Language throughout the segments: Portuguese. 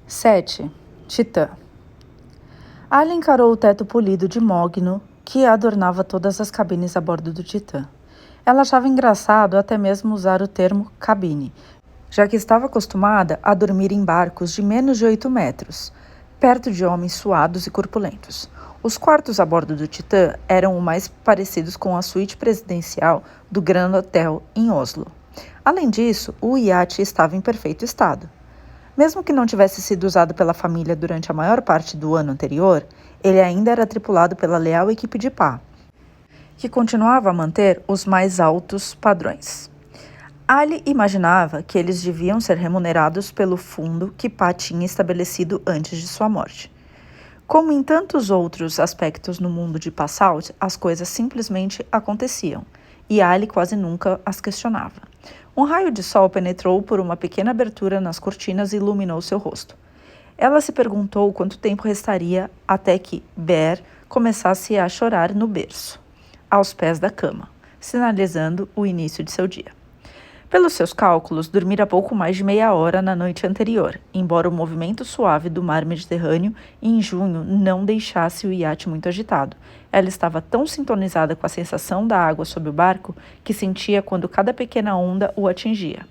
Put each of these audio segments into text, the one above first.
7. Titã. Ali encarou o teto polido de mogno que adornava todas as cabines a bordo do Titã. Ela achava engraçado até mesmo usar o termo cabine, já que estava acostumada a dormir em barcos de menos de 8 metros, perto de homens suados e corpulentos. Os quartos a bordo do Titã eram o mais parecidos com a suíte presidencial do Grand Hotel em Oslo. Além disso, o iate estava em perfeito estado. Mesmo que não tivesse sido usado pela família durante a maior parte do ano anterior, ele ainda era tripulado pela leal equipe de pá, que continuava a manter os mais altos padrões. Ali imaginava que eles deviam ser remunerados pelo fundo que Pá tinha estabelecido antes de sua morte. Como em tantos outros aspectos no mundo de Passaut, as coisas simplesmente aconteciam, e Ali quase nunca as questionava. Um raio de sol penetrou por uma pequena abertura nas cortinas e iluminou seu rosto. Ela se perguntou quanto tempo restaria até que Bear começasse a chorar no berço, aos pés da cama, sinalizando o início de seu dia. Pelos seus cálculos, dormira pouco mais de meia hora na noite anterior, embora o movimento suave do mar Mediterrâneo em junho não deixasse o iate muito agitado. Ela estava tão sintonizada com a sensação da água sob o barco que sentia quando cada pequena onda o atingia.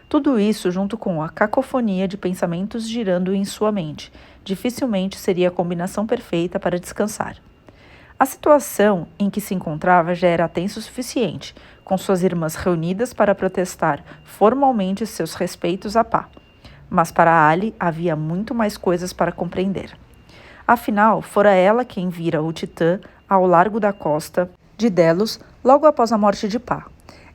Tudo isso junto com a cacofonia de pensamentos girando em sua mente. Dificilmente seria a combinação perfeita para descansar. A situação em que se encontrava já era tensa o suficiente, com suas irmãs reunidas para protestar formalmente seus respeitos a Pá. Mas para Ali havia muito mais coisas para compreender. Afinal, fora ela quem vira o Titã ao largo da costa de Delos logo após a morte de Pá.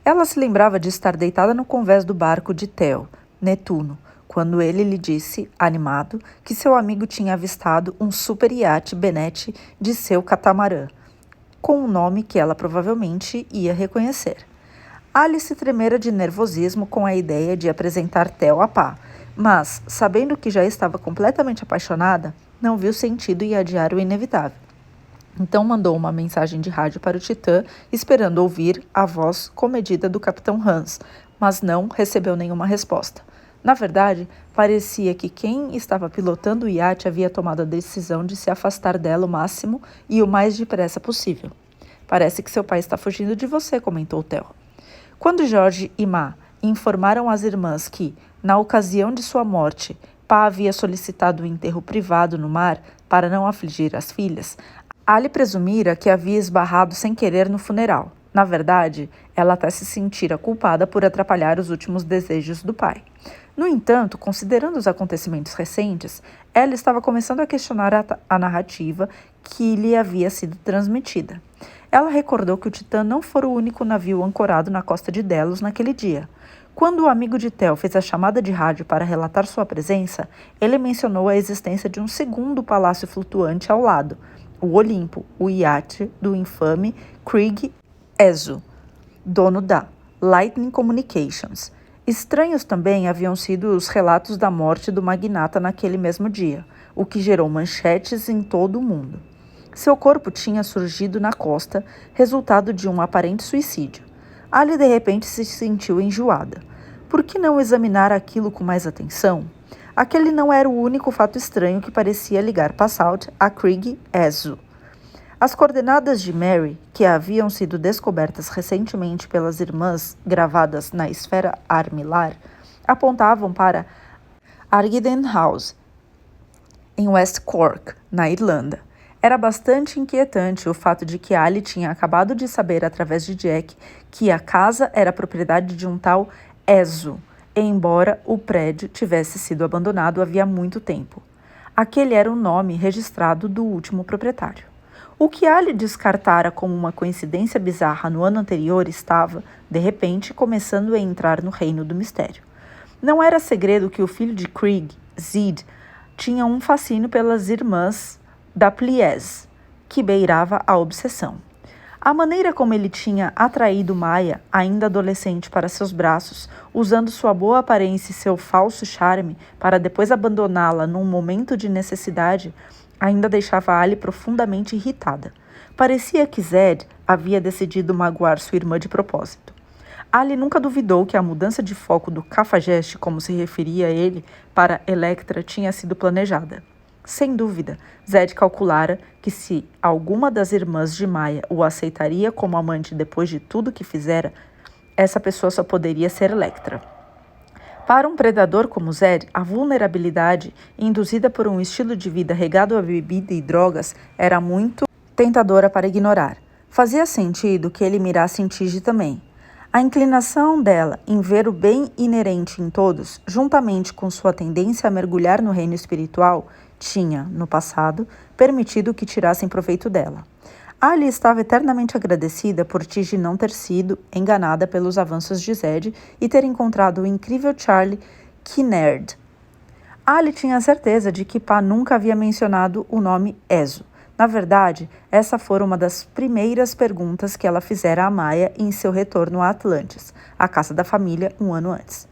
Ela se lembrava de estar deitada no convés do barco de Theo, Netuno, quando ele lhe disse, animado, que seu amigo tinha avistado um super iate Benete de seu catamarã, com um nome que ela provavelmente ia reconhecer. Alice tremera de nervosismo com a ideia de apresentar Theo a Pá, mas, sabendo que já estava completamente apaixonada, não viu sentido em adiar o inevitável. Então mandou uma mensagem de rádio para o Titã, esperando ouvir a voz comedida do Capitão Hans, mas não recebeu nenhuma resposta. Na verdade, parecia que quem estava pilotando o iate havia tomado a decisão de se afastar dela o máximo e o mais depressa possível. Parece que seu pai está fugindo de você, comentou Theo. Quando Jorge e Ma informaram às irmãs que, na ocasião de sua morte, Pá havia solicitado um enterro privado no mar para não afligir as filhas, Ali presumira que havia esbarrado sem querer no funeral. Na verdade, ela até se sentira culpada por atrapalhar os últimos desejos do pai. No entanto, considerando os acontecimentos recentes, ela estava começando a questionar a narrativa que lhe havia sido transmitida. Ela recordou que o Titã não fora o único navio ancorado na costa de Delos naquele dia. Quando o amigo de Theo fez a chamada de rádio para relatar sua presença, ele mencionou a existência de um segundo palácio flutuante ao lado, o Olimpo, o iate do infame Krieg Ezu, dono da Lightning Communications. Estranhos também haviam sido os relatos da morte do magnata naquele mesmo dia, o que gerou manchetes em todo o mundo. Seu corpo tinha surgido na costa, resultado de um aparente suicídio. Ali de repente se sentiu enjoada. Por que não examinar aquilo com mais atenção? Aquele não era o único fato estranho que parecia ligar Passaut a Krieg Ezu. As coordenadas de Mary, que haviam sido descobertas recentemente pelas irmãs gravadas na esfera armilar, apontavam para Argiden House, em West Cork, na Irlanda. Era bastante inquietante o fato de que Ali tinha acabado de saber através de Jack que a casa era propriedade de um tal Ezu, embora o prédio tivesse sido abandonado havia muito tempo. Aquele era o nome registrado do último proprietário. O que Ali descartara como uma coincidência bizarra no ano anterior estava, de repente, começando a entrar no reino do mistério. Não era segredo que o filho de Krieg, Zid, tinha um fascínio pelas irmãs da Plies, que beirava a obsessão. A maneira como ele tinha atraído Maia, ainda adolescente, para seus braços, usando sua boa aparência e seu falso charme para depois abandoná-la num momento de necessidade, ainda deixava Ali profundamente irritada. Parecia que Zed havia decidido magoar sua irmã de propósito. Ali nunca duvidou que a mudança de foco do cafajeste, como se referia a ele, para Electra tinha sido planejada. Sem dúvida, Zed calculara que se alguma das irmãs de Maia o aceitaria como amante depois de tudo que fizera, essa pessoa só poderia ser Electra. Para um predador como Zed, a vulnerabilidade, induzida por um estilo de vida regado a bebida e drogas, era muito tentadora para ignorar. Fazia sentido que ele mirasse em Tige também. A inclinação dela em ver o bem inerente em todos, juntamente com sua tendência a mergulhar no reino espiritual, tinha, no passado, permitido que tirassem proveito dela. Ali estava eternamente agradecida por Tige não ter sido enganada pelos avanços de Zed e ter encontrado o incrível Charlie Kinnaird. Ali tinha certeza de que Pá nunca havia mencionado o nome Ezo. Na verdade, essa fora uma das primeiras perguntas que ela fizera a Maia em seu retorno a Atlantis, a casa da família, um ano antes.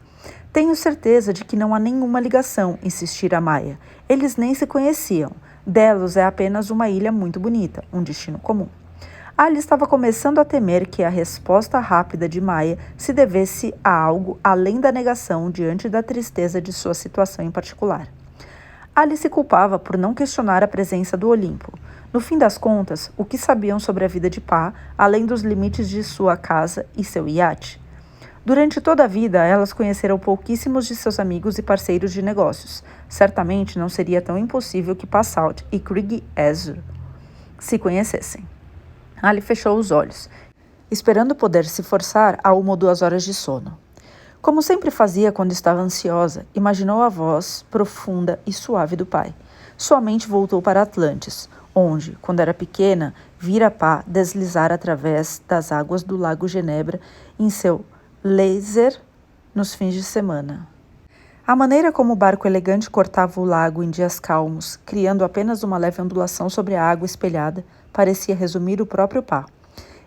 Tenho certeza de que não há nenhuma ligação, insistira Maia. Eles nem se conheciam. Delos é apenas uma ilha muito bonita, um destino comum. Ali estava começando a temer que a resposta rápida de Maia se devesse a algo além da negação diante da tristeza de sua situação em particular. Ali se culpava por não questionar a presença do Olimpo. No fim das contas, o que sabiam sobre a vida de Pá, além dos limites de sua casa e seu iate? Durante toda a vida, elas conheceram pouquíssimos de seus amigos e parceiros de negócios. Certamente não seria tão impossível que Pá Salt e Krieg Ezur se conhecessem. Ali fechou os olhos, esperando poder se forçar a 1 ou 2 horas de sono. Como sempre fazia quando estava ansiosa, imaginou a voz profunda e suave do pai. Sua mente voltou para Atlantis, onde, quando era pequena, vira Pá deslizar através das águas do Lago Genebra em seu laser nos fins de semana. A maneira como o barco elegante cortava o lago em dias calmos, criando apenas uma leve ondulação sobre a água espelhada, parecia resumir o próprio Pá.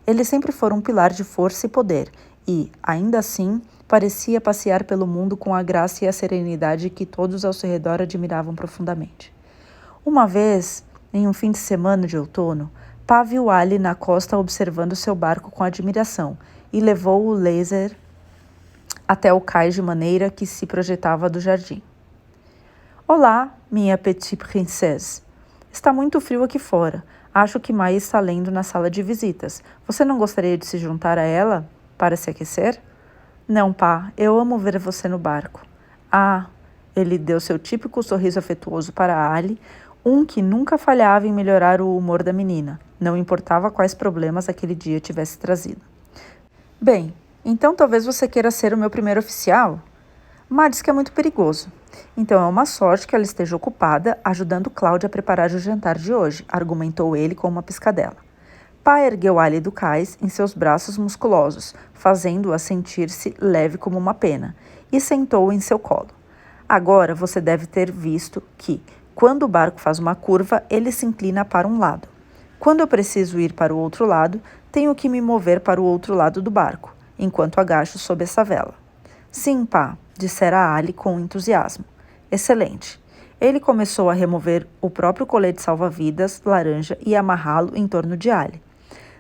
Ele sempre fora um pilar de força e poder, e, ainda assim, parecia passear pelo mundo com a graça e a serenidade que todos ao seu redor admiravam profundamente. Uma vez, em um fim de semana de outono, Pá viu Ali na costa observando seu barco com admiração e levou o laser até o cais de maneira que se projetava do jardim. Olá, minha petite princesse. Está muito frio aqui fora. Acho que Maia está lendo na sala de visitas. Você não gostaria de se juntar a ela para se aquecer? Não, Pá, eu amo ver você no barco. Ah, ele deu seu típico sorriso afetuoso para Ali, um que nunca falhava em melhorar o humor da menina, não importava quais problemas aquele dia tivesse trazido. Bem, então talvez você queira ser o meu primeiro oficial? Má diz que é muito perigoso. Então é uma sorte que ela esteja ocupada ajudando Cláudia a preparar o jantar de hoje, argumentou ele com uma piscadela. Pá ergueu Ali do cais em seus braços musculosos, fazendo-a sentir-se leve como uma pena, e sentou-o em seu colo. Agora você deve ter visto que, quando o barco faz uma curva, ele se inclina para um lado. Quando eu preciso ir para o outro lado, tenho que me mover para o outro lado do barco, enquanto agacho sob essa vela. Sim, Pá, dissera Ali com entusiasmo. Excelente. Ele começou a remover o próprio colete salva-vidas laranja e amarrá-lo em torno de Ali.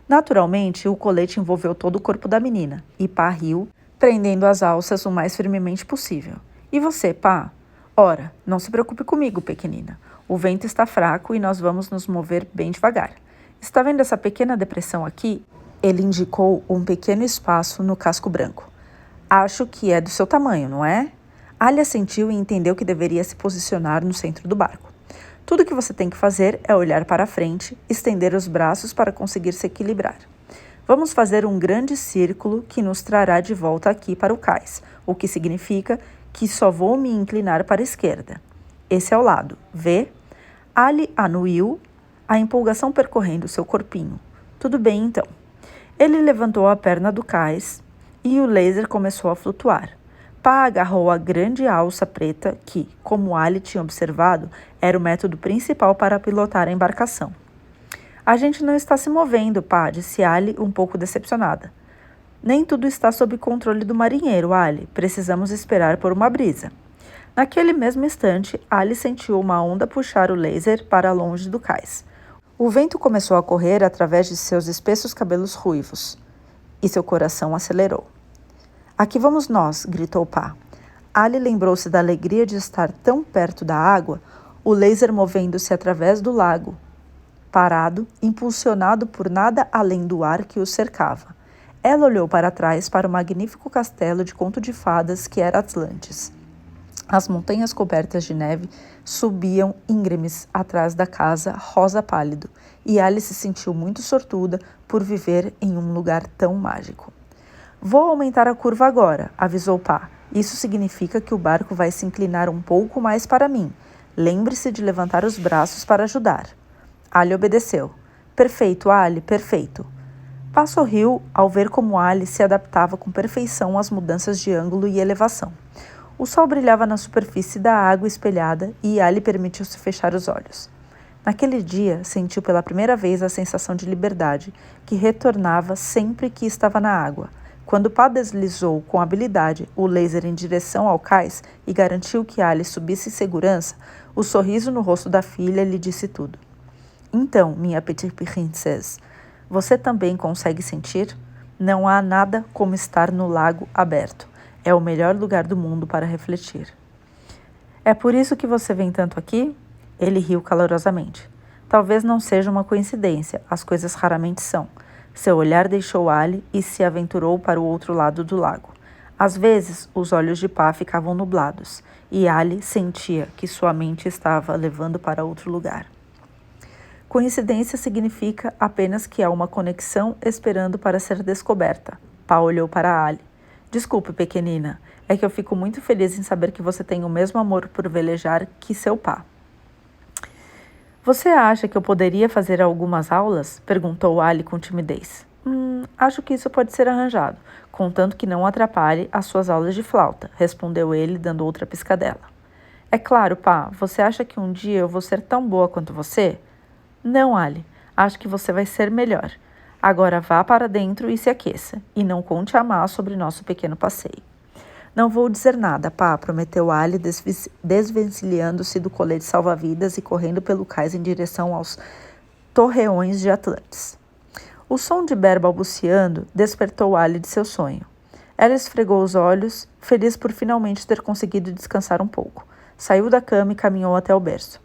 Naturalmente, o colete envolveu todo o corpo da menina, e Pá riu, prendendo as alças o mais firmemente possível. E você, Pá? Ora, não se preocupe comigo, pequenina. O vento está fraco e nós vamos nos mover bem devagar. Está vendo essa pequena depressão aqui? Ele indicou um pequeno espaço no casco branco. Acho que é do seu tamanho, não é? Ali assentiu e entendeu que deveria se posicionar no centro do barco. Tudo que você tem que fazer é olhar para a frente, estender os braços para conseguir se equilibrar. Vamos fazer um grande círculo que nos trará de volta aqui para o cais, o que significa que só vou me inclinar para a esquerda. Esse é o lado, vê? Ali anuiu, a empolgação percorrendo seu corpinho. Tudo bem, então. Ele levantou a perna do cais e o laser começou a flutuar. Pá agarrou a grande alça preta que, como Ali tinha observado, era o método principal para pilotar a embarcação. A gente não está se movendo, Pá, disse Ali, um pouco decepcionada. Nem tudo está sob controle do marinheiro, Ali. Precisamos esperar por uma brisa. Naquele mesmo instante, Ali sentiu uma onda puxar o laser para longe do cais. O vento começou a correr através de seus espessos cabelos ruivos, e seu coração acelerou. Aqui vamos nós, gritou Pá. Ali lembrou-se da alegria de estar tão perto da água, o laser movendo-se através do lago, parado, impulsionado por nada além do ar que o cercava. Ela olhou para trás para o magnífico castelo de conto de fadas que era Atlantis. As montanhas cobertas de neve subiam íngremes atrás da casa rosa pálido, e Alice se sentiu muito sortuda por viver em um lugar tão mágico. Vou aumentar a curva agora, avisou Pá. Isso significa que o barco vai se inclinar um pouco mais para mim. Lembre-se de levantar os braços para ajudar. Ali obedeceu. Perfeito, Ali, perfeito. Pá sorriu ao ver como Ali se adaptava com perfeição às mudanças de ângulo e elevação. O sol brilhava na superfície da água espelhada e Ali permitiu-se fechar os olhos. Naquele dia, sentiu pela primeira vez a sensação de liberdade, que retornava sempre que estava na água. Quando Pá deslizou com habilidade o laser em direção ao cais e garantiu que Ali subisse em segurança, o sorriso no rosto da filha lhe disse tudo. Então, minha petite princesse, você também consegue sentir? Não há nada como estar no lago aberto. É o melhor lugar do mundo para refletir. É por isso que você vem tanto aqui? Ele riu calorosamente. Talvez não seja uma coincidência, as coisas raramente são. Seu olhar deixou Ali e se aventurou para o outro lado do lago. Às vezes, os olhos de Pá ficavam nublados, e Ali sentia que sua mente estava levando para outro lugar. Coincidência significa apenas que há uma conexão esperando para ser descoberta. Pá olhou para Ali. Desculpe, pequenina, é que eu fico muito feliz em saber que você tem o mesmo amor por velejar que seu Pá. Você acha que eu poderia fazer algumas aulas? Perguntou Ali com timidez. Acho que isso pode ser arranjado, contanto que não atrapalhe as suas aulas de flauta, respondeu ele, dando outra piscadela. É claro, Pá, você acha que um dia eu vou ser tão boa quanto você? Não, Ali, acho que você vai ser melhor. Agora vá para dentro e se aqueça, e não conte a Má sobre nosso pequeno passeio. Não vou dizer nada, Pá, prometeu Ali, desvencilhando-se do colete salva-vidas e correndo pelo cais em direção aos torreões de Atlantis. O som de Ber balbuciando despertou Ali de seu sonho. Ela esfregou os olhos, feliz por finalmente ter conseguido descansar um pouco. Saiu da cama e caminhou até o berço.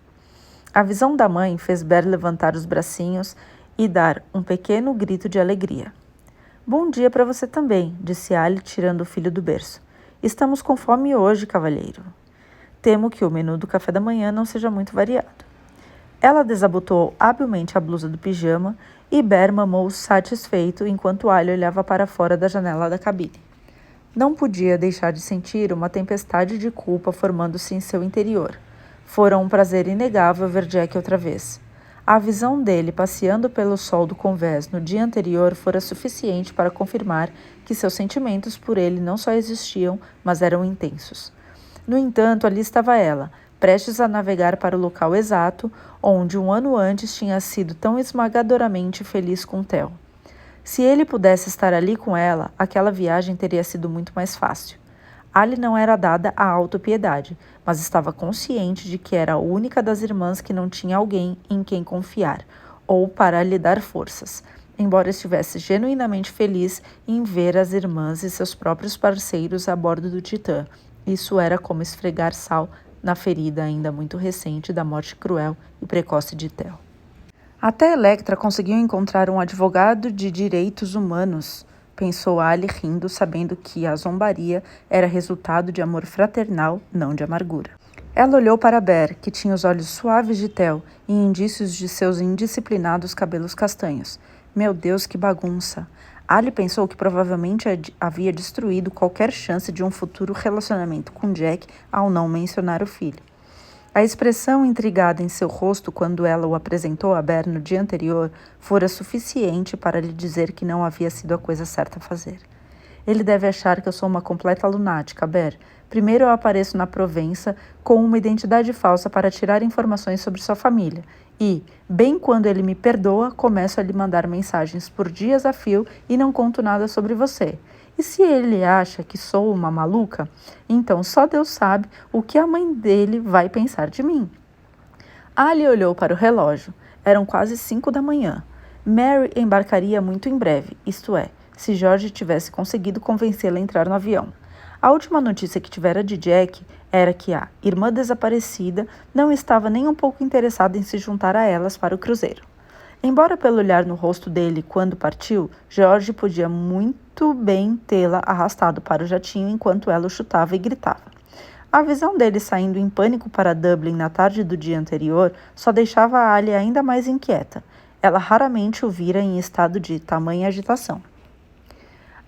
A visão da mãe fez Ber levantar os bracinhos e dar um pequeno grito de alegria. Bom dia para você também, disse Ali, tirando o filho do berço. Estamos com fome hoje, cavalheiro. Temo que o menu do café da manhã não seja muito variado. Ela desabotou habilmente a blusa do pijama e Ber mamou satisfeito enquanto Ali olhava para fora da janela da cabine. Não podia deixar de sentir uma tempestade de culpa formando-se em seu interior. Fora um prazer inegável ver Jack outra vez. A visão dele passeando pelo sol do convés no dia anterior fora suficiente para confirmar que seus sentimentos por ele não só existiam, mas eram intensos. No entanto, ali estava ela, prestes a navegar para o local exato onde um ano antes tinha sido tão esmagadoramente feliz com Theo. Se ele pudesse estar ali com ela, aquela viagem teria sido muito mais fácil. Ali não era dada à autopiedade, mas estava consciente de que era a única das irmãs que não tinha alguém em quem confiar, ou para lhe dar forças, embora estivesse genuinamente feliz em ver as irmãs e seus próprios parceiros a bordo do Titã. Isso era como esfregar sal na ferida ainda muito recente da morte cruel e precoce de Theo. Até Electra conseguiu encontrar um advogado de direitos humanos, pensou Ali rindo, sabendo que a zombaria era resultado de amor fraternal, não de amargura. Ela olhou para Ber, que tinha os olhos suaves de Theo e indícios de seus indisciplinados cabelos castanhos. Meu Deus, que bagunça! Ali pensou que provavelmente havia destruído qualquer chance de um futuro relacionamento com Jack ao não mencionar o filho. A expressão intrigada em seu rosto quando ela o apresentou a Ber no dia anterior fora suficiente para lhe dizer que não havia sido a coisa certa a fazer. Ele deve achar que eu sou uma completa lunática, Ber. Primeiro eu apareço na Provença com uma identidade falsa para tirar informações sobre sua família. E, bem quando ele me perdoa, começo a lhe mandar mensagens por dias a fio e não conto nada sobre você. E se ele acha que sou uma maluca, então só Deus sabe o que a mãe dele vai pensar de mim. Ali olhou para o relógio. Eram quase 5 da manhã. Mary embarcaria muito em breve, isto é, se George tivesse conseguido convencê-la a entrar no avião. A última notícia que tivera de Jack era que a irmã desaparecida não estava nem um pouco interessada em se juntar a elas para o cruzeiro. Embora pelo olhar no rosto dele quando partiu, George podia muito bem tê-la arrastado para o jatinho enquanto ela o chutava e gritava. A visão dele saindo em pânico para Dublin na tarde do dia anterior só deixava a Ali ainda mais inquieta. Ela raramente o vira em estado de tamanha agitação.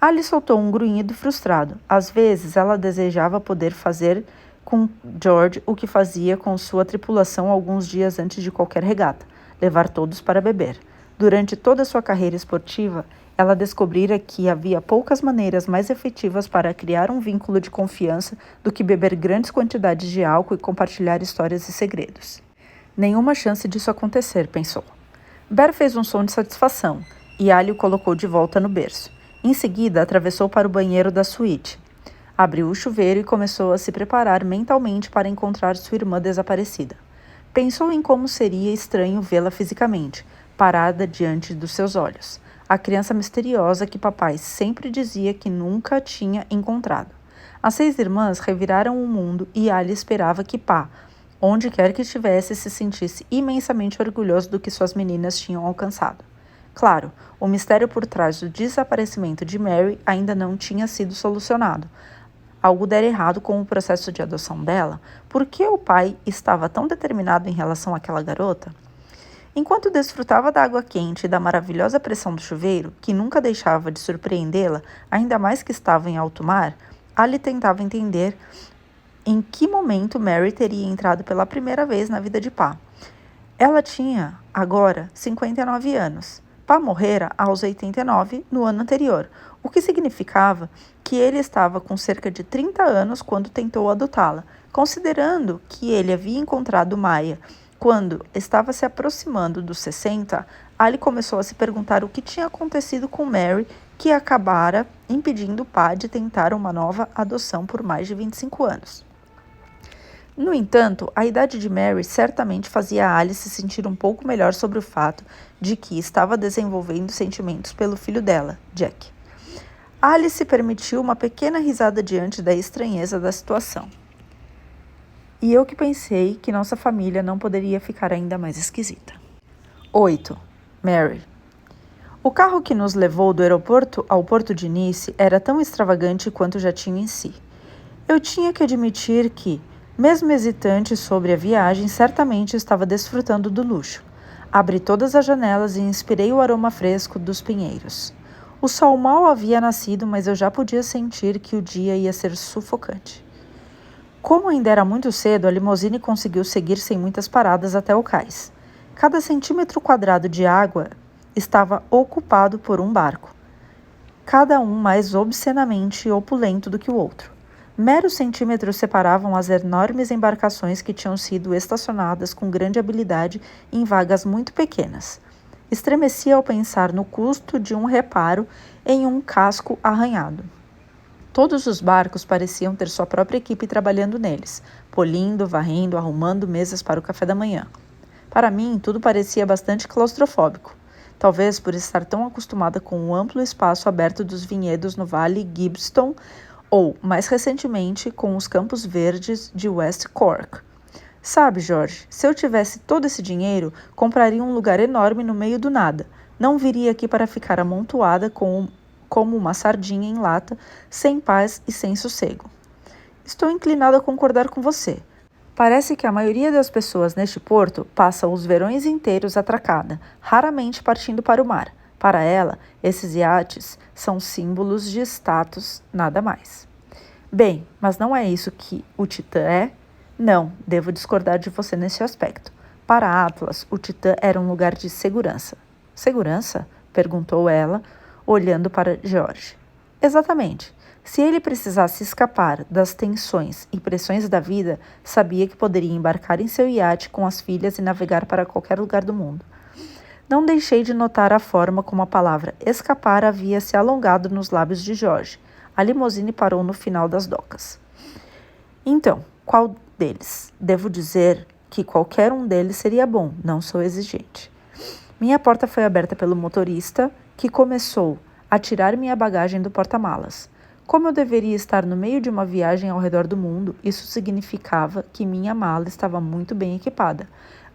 Ali soltou um grunhido frustrado. Às vezes, ela desejava poder fazer com George o que fazia com sua tripulação alguns dias antes de qualquer regata, levar todos para beber. Durante toda sua carreira esportiva, ela descobrira que havia poucas maneiras mais efetivas para criar um vínculo de confiança do que beber grandes quantidades de álcool e compartilhar histórias e segredos. Nenhuma chance disso acontecer, pensou. Bear fez um som de satisfação, e Ali o colocou de volta no berço. Em seguida, atravessou para o banheiro da suíte. Abriu o chuveiro e começou a se preparar mentalmente para encontrar sua irmã desaparecida. Pensou em como seria estranho vê-la fisicamente, parada diante dos seus olhos. A criança misteriosa que papai sempre dizia que nunca tinha encontrado. As 6 irmãs reviraram o mundo e Ali esperava que Pá, onde quer que estivesse, se sentisse imensamente orgulhoso do que suas meninas tinham alcançado. Claro, o mistério por trás do desaparecimento de Mary ainda não tinha sido solucionado. Algo dera errado com o processo de adoção dela? Por que o pai estava tão determinado em relação àquela garota? Enquanto desfrutava da água quente e da maravilhosa pressão do chuveiro, que nunca deixava de surpreendê-la, ainda mais que estava em alto mar, Ali tentava entender em que momento Mary teria entrado pela primeira vez na vida de Pá. Ela tinha, agora, 59 anos. Pá morrera aos 89 no ano anterior, o que significava que ele estava com cerca de 30 anos quando tentou adotá-la, considerando que ele havia encontrado Maya. Quando estava se aproximando dos 60, Ali começou a se perguntar o que tinha acontecido com Mary, que acabara impedindo Pá de tentar uma nova adoção por mais de 25 anos. No entanto, a idade de Mary certamente fazia Alice se sentir um pouco melhor sobre o fato de que estava desenvolvendo sentimentos pelo filho dela, Jack. Alice permitiu uma pequena risada diante da estranheza da situação. E eu que pensei que nossa família não poderia ficar ainda mais esquisita. 8. Mary. O carro que nos levou do aeroporto ao porto de Nice era tão extravagante quanto o jatinho em si. Eu tinha que admitir que, mesmo hesitante sobre a viagem, certamente estava desfrutando do luxo. Abri todas as janelas e inspirei o aroma fresco dos pinheiros. O sol mal havia nascido, mas eu já podia sentir que o dia ia ser sufocante. Como ainda era muito cedo, a limusine conseguiu seguir sem muitas paradas até o cais. Cada centímetro quadrado de água estava ocupado por um barco, cada um mais obscenamente opulento do que o outro. Meros centímetros separavam as enormes embarcações que tinham sido estacionadas com grande habilidade em vagas muito pequenas. Estremeci ao pensar no custo de um reparo em um casco arranhado. Todos os barcos pareciam ter sua própria equipe trabalhando neles, polindo, varrendo, arrumando mesas para o café da manhã. Para mim, tudo parecia bastante claustrofóbico. Talvez por estar tão acostumada com o amplo espaço aberto dos vinhedos no Vale Gibston, ou, mais recentemente, com os campos verdes de West Cork. Sabe, George, se eu tivesse todo esse dinheiro, compraria um lugar enorme no meio do nada. Não viria aqui para ficar amontoada como uma sardinha em lata, sem paz e sem sossego. Estou inclinado a concordar com você. Parece que a maioria das pessoas neste porto passa os verões inteiros atracada, raramente partindo para o mar. Para ela, esses iates são símbolos de status, nada mais. Bem, mas não é isso que o Titã é? Não, devo discordar de você nesse aspecto. Para Atlas, o Titã era um lugar de segurança. Segurança? Perguntou ela, olhando para George. Exatamente. Se ele precisasse escapar das tensões e pressões da vida, sabia que poderia embarcar em seu iate com as filhas e navegar para qualquer lugar do mundo. Não deixei de notar a forma como a palavra escapar havia se alongado nos lábios de George. A limusine parou no final das docas. Então, qual deles? Devo dizer que qualquer um deles seria bom, não sou exigente. Minha porta foi aberta pelo motorista, que começou a tirar minha bagagem do porta-malas. Como eu deveria estar no meio de uma viagem ao redor do mundo, isso significava que minha mala estava muito bem equipada.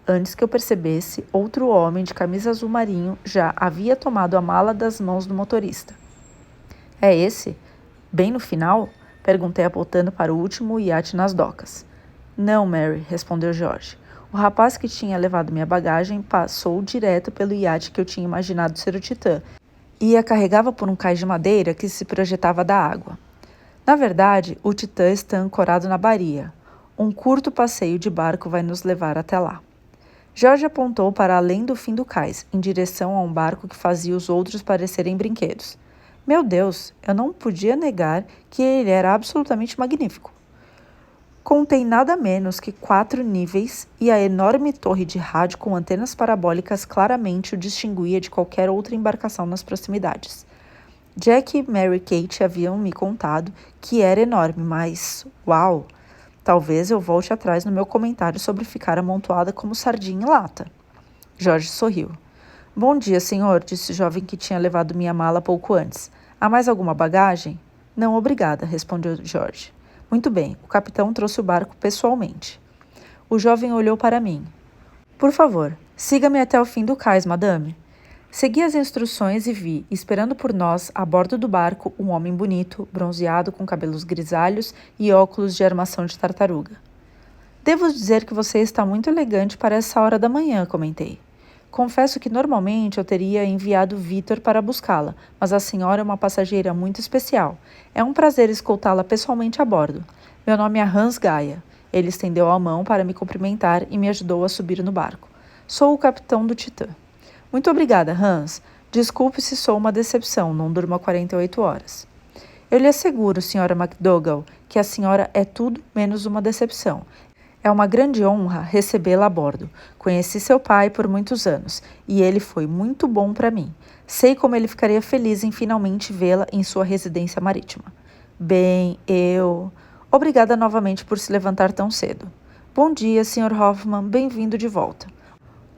Antes que eu percebesse, outro homem de camisa azul marinho já havia tomado a mala das mãos do motorista. É esse? Bem no final? Perguntei apontando para o último iate nas docas. Não, Mary, respondeu George. O rapaz que tinha levado minha bagagem passou direto pelo iate que eu tinha imaginado ser o Titã e a carregava por um cais de madeira que se projetava da água. Na verdade, o Titã está ancorado na baía. Um curto passeio de barco vai nos levar até lá. George apontou para além do fim do cais, em direção a um barco que fazia os outros parecerem brinquedos. Meu Deus, eu não podia negar que ele era absolutamente magnífico. Contém nada menos que 4 níveis e a enorme torre de rádio com antenas parabólicas claramente o distinguia de qualquer outra embarcação nas proximidades. Jack, Mary e Kate haviam me contado que era enorme, mas, uau! Talvez eu volte atrás no meu comentário sobre ficar amontoada como sardinha em lata. George sorriu. Bom dia, senhor, disse o jovem que tinha levado minha mala pouco antes. Há mais alguma bagagem? Não, obrigada, respondeu George. Muito bem, o capitão trouxe o barco pessoalmente. O jovem olhou para mim. Por favor, siga-me até o fim do cais, madame. Segui as instruções e vi, esperando por nós, a bordo do barco, um homem bonito, bronzeado, com cabelos grisalhos e óculos de armação de tartaruga. Devo dizer que você está muito elegante para essa hora da manhã, comentei. Confesso que normalmente eu teria enviado Victor para buscá-la, mas a senhora é uma passageira muito especial. É um prazer escoltá-la pessoalmente a bordo. Meu nome é Hans Gaia. Ele estendeu a mão para me cumprimentar e me ajudou a subir no barco. Sou o capitão do Titã. Muito obrigada, Hans. Desculpe se sou uma decepção, não durmo há 48 horas. Eu lhe asseguro, senhora McDougall, que a senhora é tudo menos uma decepção. É uma grande honra recebê-la a bordo. Conheci seu pai por muitos anos e ele foi muito bom para mim. Sei como ele ficaria feliz em finalmente vê-la em sua residência marítima. Bem, Obrigada novamente por se levantar tão cedo. Bom dia, Sr. Hoffman. Bem-vindo de volta.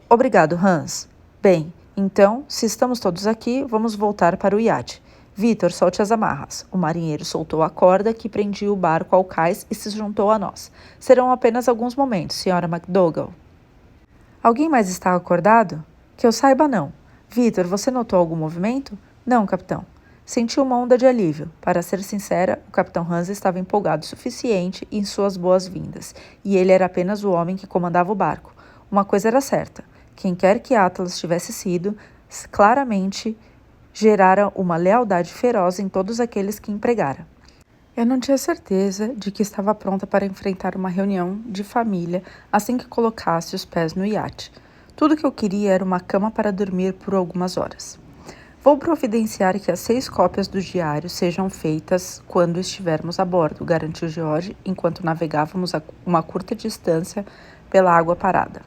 Obrigado, Hans. Bem, então, se estamos todos aqui, vamos voltar para o iate. Victor, solte as amarras. O marinheiro soltou a corda que prendia o barco ao cais e se juntou a nós. Serão apenas alguns momentos, Sra. McDougall. Alguém mais está acordado? Que eu saiba, não. Victor, você notou algum movimento? Não, capitão. Senti uma onda de alívio. Para ser sincera, o capitão Hans estava empolgado o suficiente em suas boas-vindas, e ele era apenas o homem que comandava o barco. Uma coisa era certa. Quem quer que Atlas tivesse sido, claramente gerara uma lealdade feroz em todos aqueles que empregara. Eu não tinha certeza de que estava pronta para enfrentar uma reunião de família assim que colocasse os pés no iate. Tudo que eu queria era uma cama para dormir por algumas horas. Vou providenciar que as 6 cópias do diário sejam feitas quando estivermos a bordo, garantiu George, enquanto navegávamos a uma curta distância pela água parada.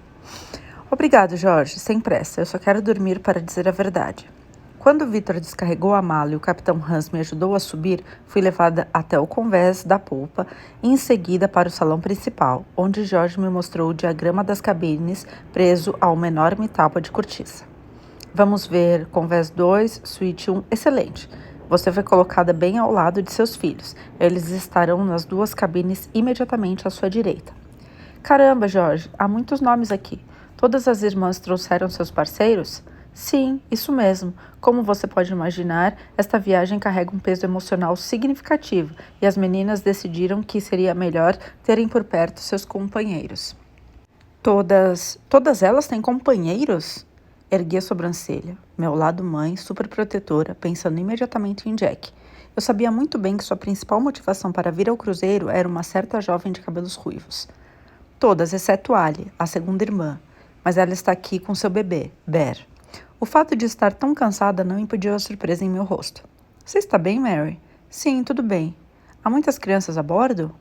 Obrigado, George, sem pressa, eu só quero dormir para dizer a verdade. Quando Victor descarregou a mala e o capitão Hans me ajudou a subir, fui levada até o convés da polpa e em seguida para o salão principal, onde George me mostrou o diagrama das cabines preso a uma enorme tábua de cortiça. Vamos ver convés 2, suíte 1, excelente. Você foi colocada bem ao lado de seus filhos. Eles estarão nas 2 cabines imediatamente à sua direita. Caramba, George, há muitos nomes aqui. Todas as irmãs trouxeram seus parceiros? Sim, isso mesmo. Como você pode imaginar, esta viagem carrega um peso emocional significativo e as meninas decidiram que seria melhor terem por perto seus companheiros. Todas elas têm companheiros? Ergui a sobrancelha, meu lado mãe, super protetora, pensando imediatamente em Jack. Eu sabia muito bem que sua principal motivação para vir ao cruzeiro era uma certa jovem de cabelos ruivos. Todas, exceto Ali, a segunda irmã, mas ela está aqui com seu bebê, Bear. O fato de estar tão cansada não impediu a surpresa em meu rosto. Você está bem, Mary? Sim, tudo bem. Há muitas crianças a bordo?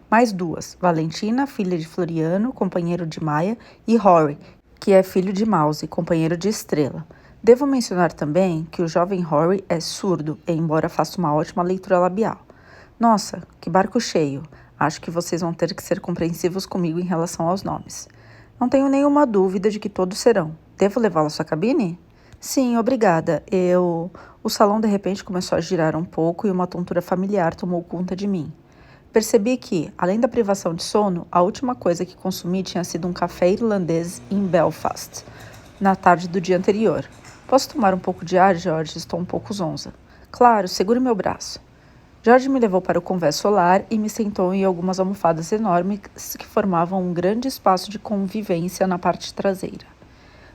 Mais 2, Valentina, filha de Floriano, companheiro de Maia, e Rory, que é filho de Mouse, companheiro de Estrela. Devo mencionar também que o jovem Rory é surdo, embora faça uma ótima leitura labial. Nossa, que barco cheio. Acho que vocês vão ter que ser compreensivos comigo em relação aos nomes. Não tenho nenhuma dúvida de que todos serão. Devo levá-la à sua cabine? Sim, obrigada. O salão de repente começou a girar um pouco e uma tontura familiar tomou conta de mim. Percebi que, além da privação de sono, a última coisa que consumi tinha sido um café irlandês em Belfast, na tarde do dia anterior. Posso tomar um pouco de ar, George? Estou um pouco zonza. Claro, segure meu braço. George me levou para o convés solar e me sentou em algumas almofadas enormes que formavam um grande espaço de convivência na parte traseira.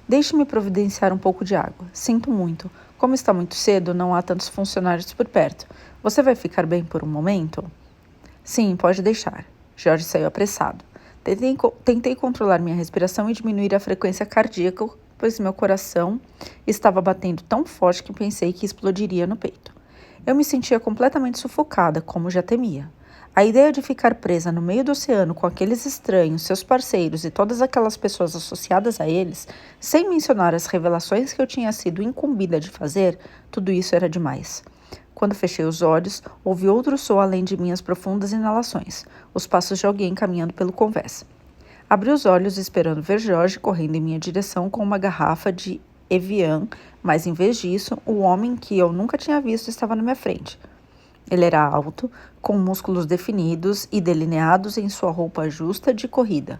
Deixe-me providenciar um pouco de água. Sinto muito. Como está muito cedo, não há tantos funcionários por perto. Você vai ficar bem por um momento? Sim, pode deixar. George saiu apressado. Tentei controlar minha respiração e diminuir a frequência cardíaca, pois meu coração estava batendo tão forte que pensei que explodiria no peito. Eu me sentia completamente sufocada, como já temia. A ideia de ficar presa no meio do oceano com aqueles estranhos, seus parceiros e todas aquelas pessoas associadas a eles, sem mencionar as revelações que eu tinha sido incumbida de fazer, tudo isso era demais. Quando fechei os olhos, ouvi outro som além de minhas profundas inalações, os passos de alguém caminhando pelo convés. Abri os olhos esperando ver Jorge correndo em minha direção com uma garrafa de Evian, mas em vez disso, o homem que eu nunca tinha visto estava na minha frente. Ele era alto, com músculos definidos e delineados em sua roupa justa de corrida.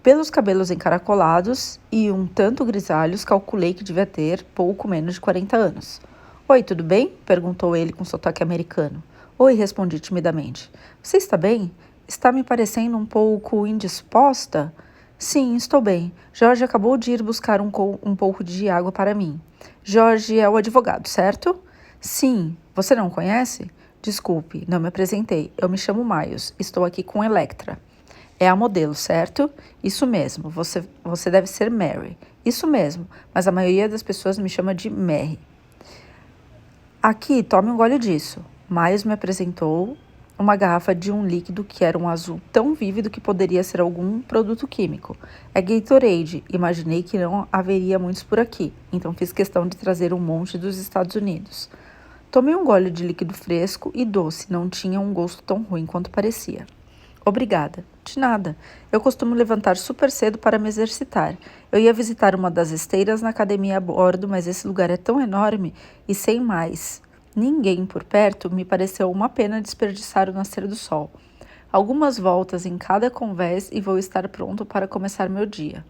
Pelos cabelos encaracolados e um tanto grisalhos, calculei que devia ter pouco menos de 40 anos. Oi, tudo bem? Perguntou ele com sotaque americano. Oi, respondi timidamente. Você está bem? Está me parecendo um pouco indisposta? Sim, estou bem. Jorge acabou de ir buscar um pouco de água para mim. Jorge é o advogado, certo? Sim. Você não o conhece? Desculpe, não me apresentei. Eu me chamo Miles. Estou aqui com Electra. É a modelo, certo? Isso mesmo. Você deve ser Mary. Isso mesmo, mas a maioria das pessoas me chama de Mary. Aqui, tome um gole disso. Miles me apresentou uma garrafa de um líquido que era um azul tão vívido que poderia ser algum produto químico. É Gatorade. Imaginei que não haveria muitos por aqui, então fiz questão de trazer um monte dos Estados Unidos. Tomei um gole de líquido fresco e doce, não tinha um gosto tão ruim quanto parecia. Obrigada. De nada. Eu costumo levantar super cedo para me exercitar. Eu ia visitar uma das esteiras na academia a bordo, mas esse lugar é tão enorme e sem mais ninguém por perto, me pareceu uma pena desperdiçar o nascer do sol. Algumas voltas em cada convés e vou estar pronto para começar meu dia.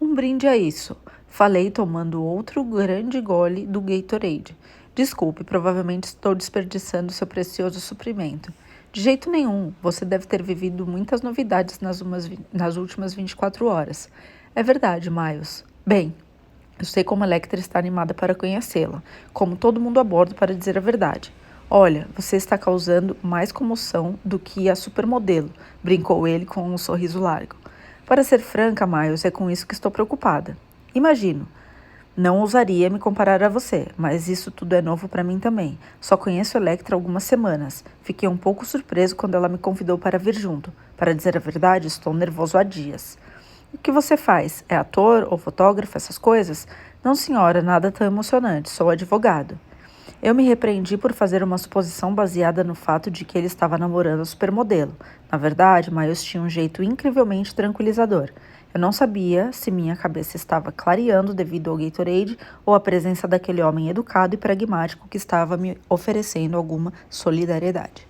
Um brinde a isso. Falei tomando outro grande gole do Gatorade. Desculpe, provavelmente estou desperdiçando seu precioso suprimento. De jeito nenhum, você deve ter vivido muitas novidades nas últimas 24 horas. É verdade, Miles. Bem, eu sei como a Electra está animada para conhecê-la, como todo mundo a bordo para dizer a verdade. Olha, você está causando mais comoção do que a supermodelo, brincou ele com um sorriso largo. Para ser franca, Miles, é com isso que estou preocupada. Imagino. Não ousaria me comparar a você, mas isso tudo é novo para mim também. Só conheço a Electra há algumas semanas. Fiquei um pouco surpreso quando ela me convidou para vir junto. Para dizer a verdade, estou nervoso há dias. O que você faz? É ator ou fotógrafo, essas coisas? Não, senhora, nada tão emocionante. Sou advogado. Eu me repreendi por fazer uma suposição baseada no fato de que ele estava namorando a supermodelo. Na verdade, Miles tinha um jeito incrivelmente tranquilizador. Eu não sabia se minha cabeça estava clareando devido ao Gatorade ou à presença daquele homem educado e pragmático que estava me oferecendo alguma solidariedade.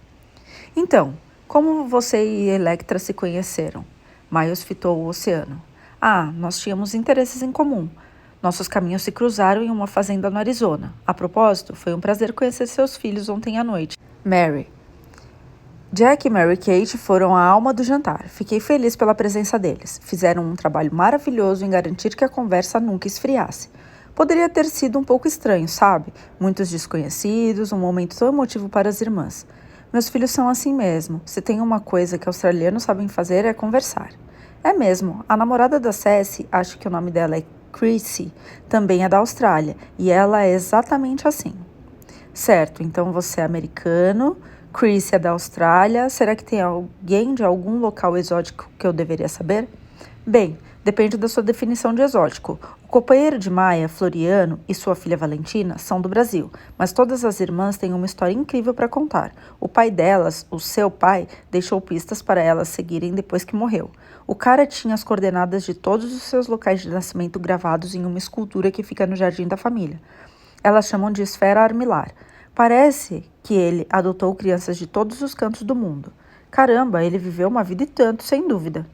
Então, como você e Electra se conheceram? Miles fitou o oceano. Nós tínhamos interesses em comum. Nossos caminhos se cruzaram em uma fazenda no Arizona. A propósito, foi um prazer conhecer seus filhos ontem à noite. Mary. Jack e Mary Kate foram a alma do jantar. Fiquei feliz pela presença deles. Fizeram um trabalho maravilhoso em garantir que a conversa nunca esfriasse. Poderia ter sido um pouco estranho, sabe? Muitos desconhecidos, um momento tão emotivo para as irmãs. Meus filhos são assim mesmo. Se tem uma coisa que australianos sabem fazer é conversar. É mesmo. A namorada da Ceci, acho que o nome dela é Chrissy, também é da Austrália. E ela é exatamente assim. Certo, então você é americano, Chrissy é da Austrália. Será que tem alguém de algum local exótico que eu deveria saber? Bem, depende da sua definição de exótico. O companheiro de Maia, Floriano, e sua filha Valentina são do Brasil, mas todas as irmãs têm uma história incrível para contar. O pai delas, o seu pai, deixou pistas para elas seguirem depois que morreu. O cara tinha as coordenadas de todos os seus locais de nascimento gravados em uma escultura que fica no jardim da família. Elas chamam de esfera armilar. Parece que ele adotou crianças de todos os cantos do mundo. Caramba, ele viveu uma vida e tanto, sem dúvida.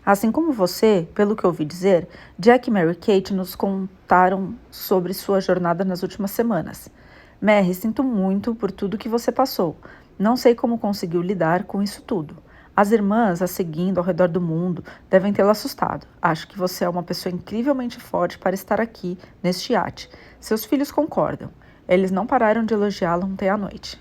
Assim como você, pelo que ouvi dizer, Jack e Mary Kate nos contaram sobre sua jornada nas últimas semanas. Mary, sinto muito por tudo que você passou. Não sei como conseguiu lidar com isso tudo. As irmãs, a seguindo ao redor do mundo, devem tê-la assustado. Acho que você é uma pessoa incrivelmente forte para estar aqui, neste iate. Seus filhos concordam. Eles não pararam de elogiá-la ontem à noite.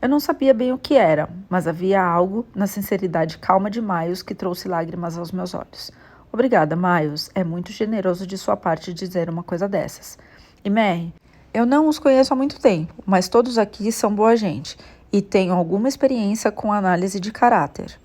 Eu não sabia bem o que era, mas havia algo na sinceridade calma de Miles que trouxe lágrimas aos meus olhos. Obrigada, Miles. É muito generoso de sua parte dizer uma coisa dessas. E Mary, eu não os conheço há muito tempo, mas todos aqui são boa gente e tenho alguma experiência com análise de caráter.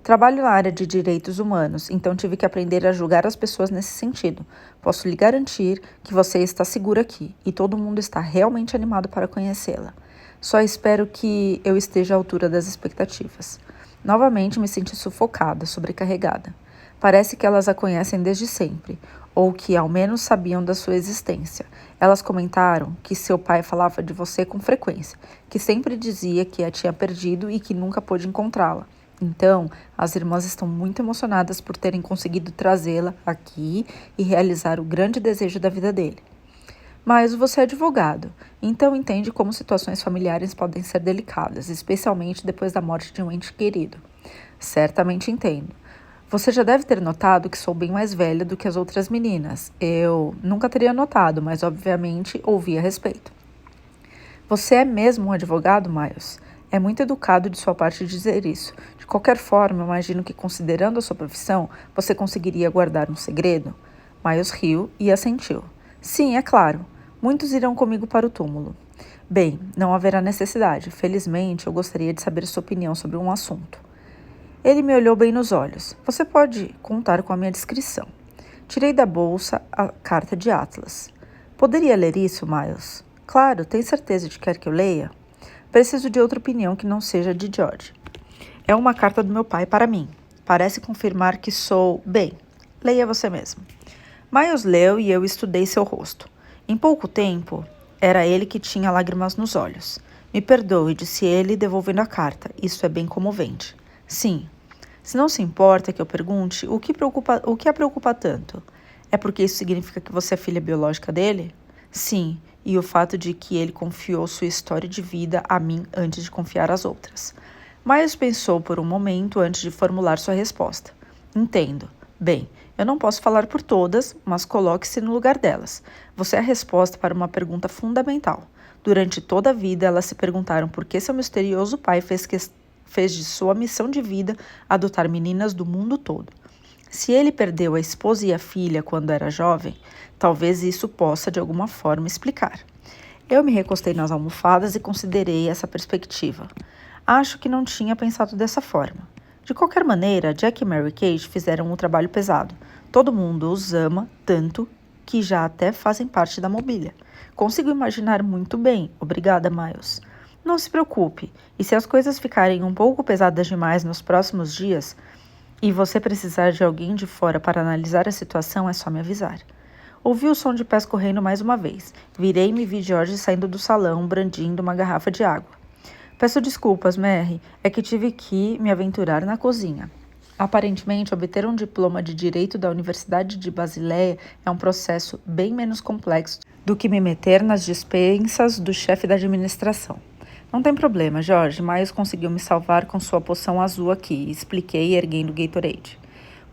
Trabalho na área de direitos humanos, então tive que aprender a julgar as pessoas nesse sentido. Posso lhe garantir que você está segura aqui e todo mundo está realmente animado para conhecê-la. Só espero que eu esteja à altura das expectativas. Novamente me senti sufocada, sobrecarregada. Parece que elas a conhecem desde sempre, ou que ao menos sabiam da sua existência. Elas comentaram que seu pai falava de você com frequência, que sempre dizia que a tinha perdido e que nunca pôde encontrá-la. Então, as irmãs estão muito emocionadas por terem conseguido trazê-la aqui e realizar o grande desejo da vida dele. Mas você é advogado, então entende como situações familiares podem ser delicadas, especialmente depois da morte de um ente querido. Certamente entendo. Você já deve ter notado que sou bem mais velha do que as outras meninas. Eu nunca teria notado, mas obviamente ouvi a respeito. Você é mesmo um advogado, Miles? É muito educado de sua parte dizer isso. De qualquer forma, imagino que, considerando a sua profissão, você conseguiria guardar um segredo? Miles riu e assentiu. Sim, é claro. Muitos irão comigo para o túmulo. Bem, não haverá necessidade. Felizmente, eu gostaria de saber sua opinião sobre um assunto. Ele me olhou bem nos olhos. Você pode contar com a minha descrição. Tirei da bolsa a carta de Atlas. Poderia ler isso, Miles? Claro, tem certeza de que quer que eu leia? Preciso de outra opinião que não seja de George. É uma carta do meu pai para mim. Parece confirmar que sou... Bem, leia você mesmo. Miles leu e eu estudei seu rosto. Em pouco tempo, era ele que tinha lágrimas nos olhos. Me perdoe, disse ele, devolvendo a carta. Isso é bem comovente. Sim. Se não se importa que eu pergunte, o que a preocupa tanto? É porque isso significa que você é filha biológica dele? Sim, e o fato de que ele confiou sua história de vida a mim antes de confiar às outras. Miles pensou por um momento antes de formular sua resposta. Entendo. Bem, eu não posso falar por todas, mas coloque-se no lugar delas. Você é a resposta para uma pergunta fundamental. Durante toda a vida, elas se perguntaram por que seu misterioso pai fez de sua missão de vida adotar meninas do mundo todo. Se ele perdeu a esposa e a filha quando era jovem, talvez isso possa de alguma forma explicar. Eu me recostei nas almofadas e considerei essa perspectiva. Acho que não tinha pensado dessa forma. De qualquer maneira, Jack e Mary Kate fizeram um trabalho pesado. Todo mundo os ama tanto que já até fazem parte da mobília. Consigo imaginar muito bem. Obrigada, Miles. Não se preocupe. E se as coisas ficarem um pouco pesadas demais nos próximos dias e você precisar de alguém de fora para analisar a situação, é só me avisar. Ouvi o som de pés correndo mais uma vez. Virei-me e vi George saindo do salão, brandindo uma garrafa de água. Peço desculpas, Mary, é que tive que me aventurar na cozinha. Aparentemente, obter um diploma de Direito da Universidade de Basileia é um processo bem menos complexo do que me meter nas dispensas do chefe da administração. Não tem problema, George, Miles conseguiu me salvar com sua poção azul aqui, expliquei, erguendo o Gatorade.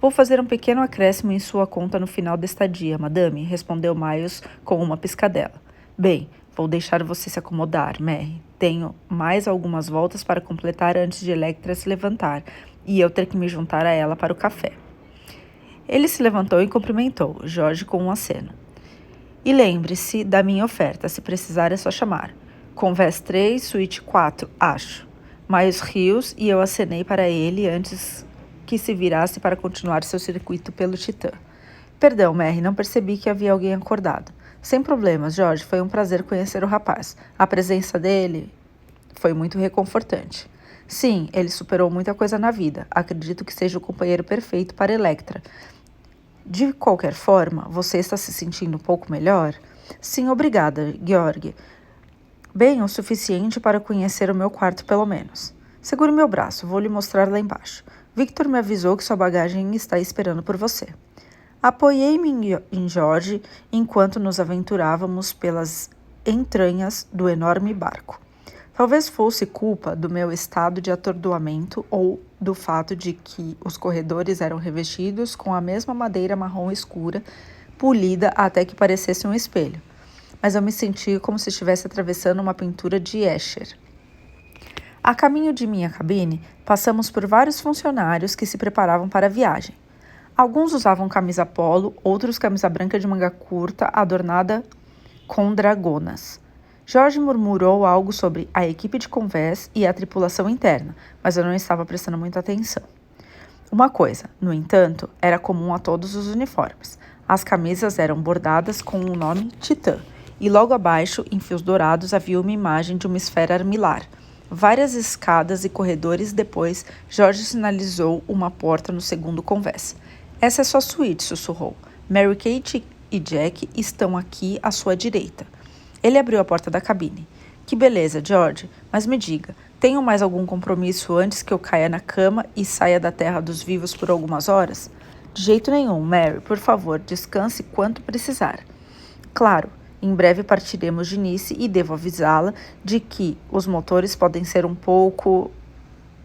Vou fazer um pequeno acréscimo em sua conta no final da estadia, madame, respondeu Miles com uma piscadela. Bem, vou deixar você se acomodar, Mary. Tenho mais algumas voltas para completar antes de Electra se levantar e eu ter que me juntar a ela para o café. Ele se levantou e cumprimentou George com um aceno. E lembre-se da minha oferta, se precisar é só chamar. Convés 3, suíte 4, acho. Miles rios e eu acenei para ele antes que se virasse para continuar seu circuito pelo Titã. Perdão, Mary, não percebi que havia alguém acordado. Sem problemas, George, foi um prazer conhecer o rapaz. A presença dele foi muito reconfortante. Sim, ele superou muita coisa na vida. Acredito que seja o companheiro perfeito para Electra. De qualquer forma, você está se sentindo um pouco melhor? Sim, obrigada, Georg. Bem o suficiente para conhecer o meu quarto, pelo menos. Segure meu braço, vou lhe mostrar lá embaixo. Victor me avisou que sua bagagem está esperando por você. Apoiei-me em George enquanto nos aventurávamos pelas entranhas do enorme barco. Talvez fosse culpa do meu estado de atordoamento ou do fato de que os corredores eram revestidos com a mesma madeira marrom escura, polida até que parecesse um espelho. Mas eu me senti como se estivesse atravessando uma pintura de Escher. A caminho de minha cabine, passamos por vários funcionários que se preparavam para a viagem. Alguns usavam camisa polo, outros camisa branca de manga curta adornada com dragonas. Jorge murmurou algo sobre a equipe de convés e a tripulação interna, mas eu não estava prestando muita atenção. Uma coisa, no entanto, era comum a todos os uniformes. As camisas eram bordadas com o nome Titã, e logo abaixo, em fios dourados, havia uma imagem de uma esfera armilar. Várias escadas e corredores depois, Jorge sinalizou uma porta no segundo convés. Essa é sua suíte, sussurrou. Mary-Kate e Jack estão aqui à sua direita. Ele abriu a porta da cabine. Que beleza, George, mas me diga, tenho mais algum compromisso antes que eu caia na cama e saia da terra dos vivos por algumas horas? De jeito nenhum, Mary, por favor, descanse quanto precisar. Claro, em breve partiremos de Nice e devo avisá-la de que os motores podem ser um pouco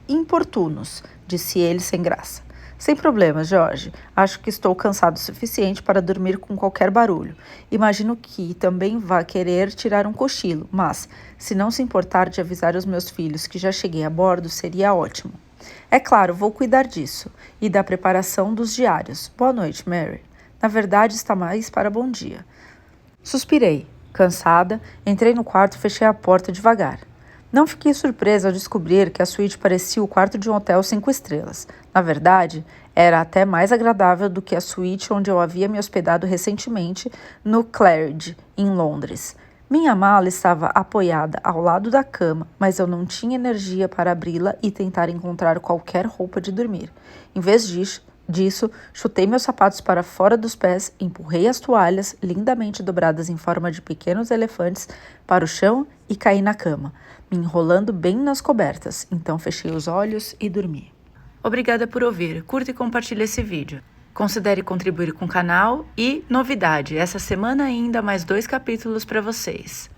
importunos, disse ele sem graça. Sem problemas, Jorge. Acho que estou cansado o suficiente para dormir com qualquer barulho. Imagino que também vá querer tirar um cochilo, mas, se não se importar de avisar os meus filhos que já cheguei a bordo, seria ótimo. É claro, vou cuidar disso. E da preparação dos diários. Boa noite, Mary. Na verdade, está mais para bom dia. Suspirei. Cansada, entrei no quarto e fechei a porta devagar. Não fiquei surpresa ao descobrir que a suíte parecia o quarto de um hotel 5 estrelas. Na verdade, era até mais agradável do que a suíte onde eu havia me hospedado recentemente no Claridge, em Londres. Minha mala estava apoiada ao lado da cama, mas eu não tinha energia para abri-la e tentar encontrar qualquer roupa de dormir. Em vez disso, chutei meus sapatos para fora dos pés, empurrei as toalhas, lindamente dobradas em forma de pequenos elefantes, para o chão e caí na cama, me enrolando bem nas cobertas. Então fechei os olhos e dormi. Obrigada por ouvir. Curta e compartilhe esse vídeo. Considere contribuir com o canal e, novidade, essa semana ainda mais 2 capítulos para vocês.